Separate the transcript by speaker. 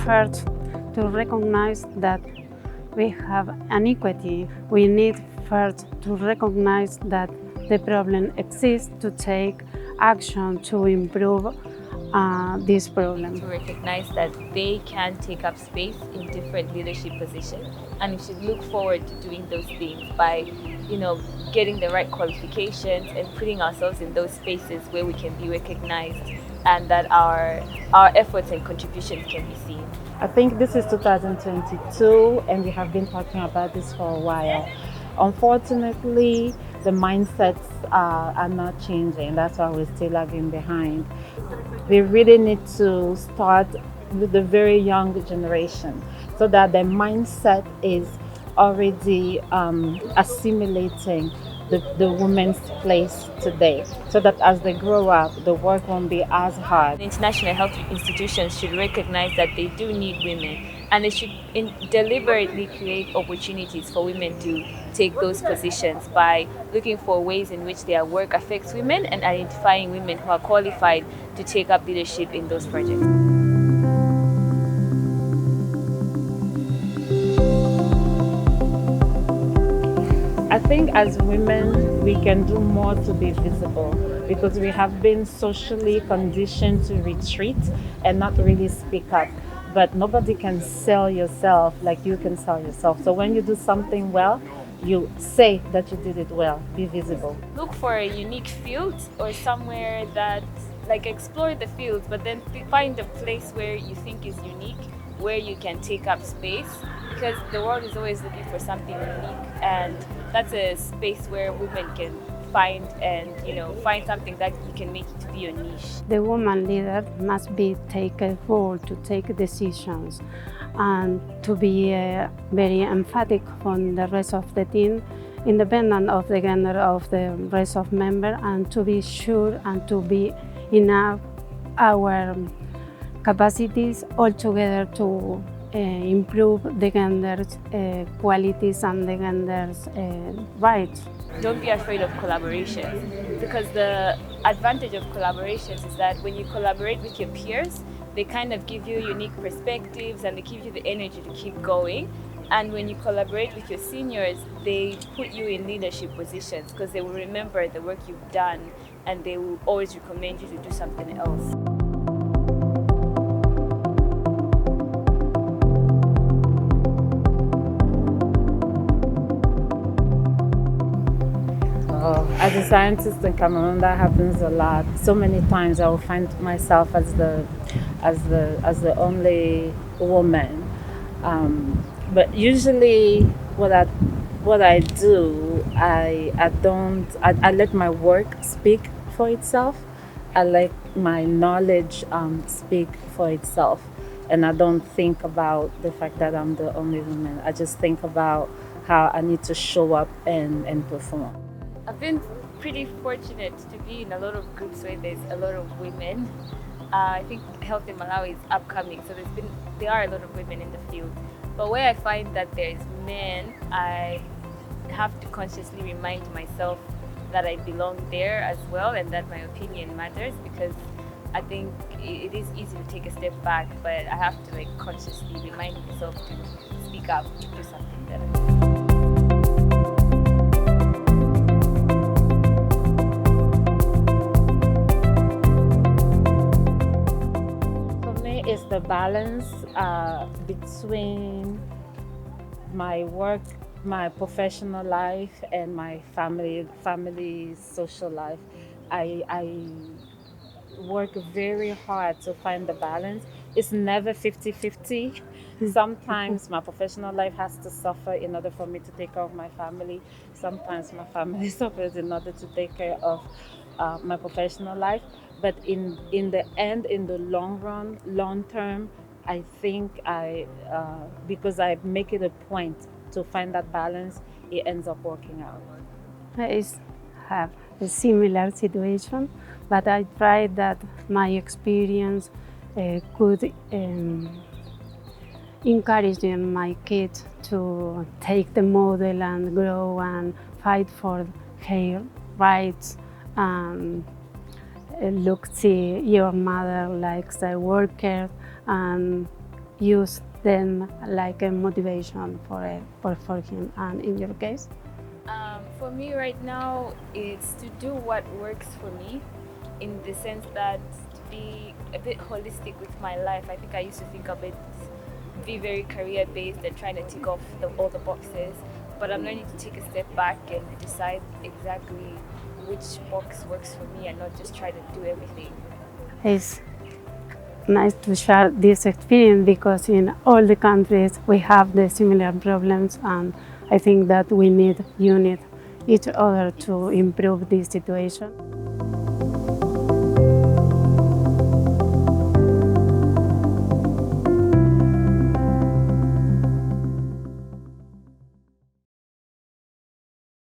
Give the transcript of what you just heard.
Speaker 1: first to recognize that we have inequity. We need first to recognize that the problem exists, to take action to improve this problem.
Speaker 2: To recognize that they can take up space in different leadership positions, and we should look forward to doing those things by, getting the right qualifications and putting ourselves in those spaces where we can be recognized and that our efforts and contributions can be seen.
Speaker 3: I think this is 2022 and we have been talking about this for a while. Unfortunately, the mindsets are not changing. That's why we're still lagging behind. We really need to start with the very young generation so that the mindset is already assimilating the women's place today, so that as they grow up, the work won't be as hard.
Speaker 2: International health institutions should recognize that they do need women, and they should deliberately create opportunities for women to take those positions by looking for ways in which their work affects women and identifying women who are qualified to take up leadership in those projects.
Speaker 3: I think as women, we can do more to be visible because we have been socially conditioned to retreat and not really speak up. But nobody can sell yourself like you can sell yourself. So when you do something well, you say that you did it well. Be visible.
Speaker 2: Look for a unique field or somewhere that, explore the field, but then find a place where you think is unique, where you can take up space, because the world is always looking for something unique, and that's a space where women can find something that you can make it to be your niche.
Speaker 1: The woman leader must take a role to take decisions and to be very emphatic on the rest of the team, independent of the gender of the rest of members, and to be sure and to be enough our capacities all together to improve the gender's qualities and the gender's rights.
Speaker 2: Don't be afraid of collaborations, because the advantage of collaborations is that when you collaborate with your peers, they kind of give you unique perspectives and they give you the energy to keep going. And when you collaborate with your seniors, they put you in leadership positions because they will remember the work you've done and they will always recommend you to do something else.
Speaker 3: As a scientist in Cameroon, that happens a lot. So many times I will find myself as the only woman. But usually, what I do, I let my work speak for itself. I let my knowledge speak for itself, and I don't think about the fact that I'm the only woman. I just think about how I need to show up and perform.
Speaker 2: I've been pretty fortunate to be in a lot of groups where there's a lot of women. I think health in Malawi is upcoming, so there are a lot of women in the field. But where I find that there's men, I have to consciously remind myself that I belong there as well and that my opinion matters, because I think it is easy to take a step back, but I have to consciously remind myself to speak up, to do something better.
Speaker 3: Is the balance between my work, my professional life, and my family social life. I work very hard to find the balance. It's never 50-50. Sometimes my professional life has to suffer in order for me to take care of my family. Sometimes my family suffers in order to take care of my professional life. But in the end, in the long term, I think because I make it a point to find that balance, it ends up working out.
Speaker 1: I have a similar situation, but I tried that my experience could encourage my kids to take the model and grow and fight for her rights. See your mother like a worker and use them like a motivation for him. And in your case?
Speaker 2: For me right now, it's to do what works for me, in the sense that to be a bit holistic with my life. I think I used to think of it, be very career based and trying to tick off all the boxes, but I'm learning to take a step back and decide exactly which box works for me and not just try to do everything.
Speaker 1: It's nice to share this experience because in all the countries we have the similar problems, and I think that we need each other to improve this situation.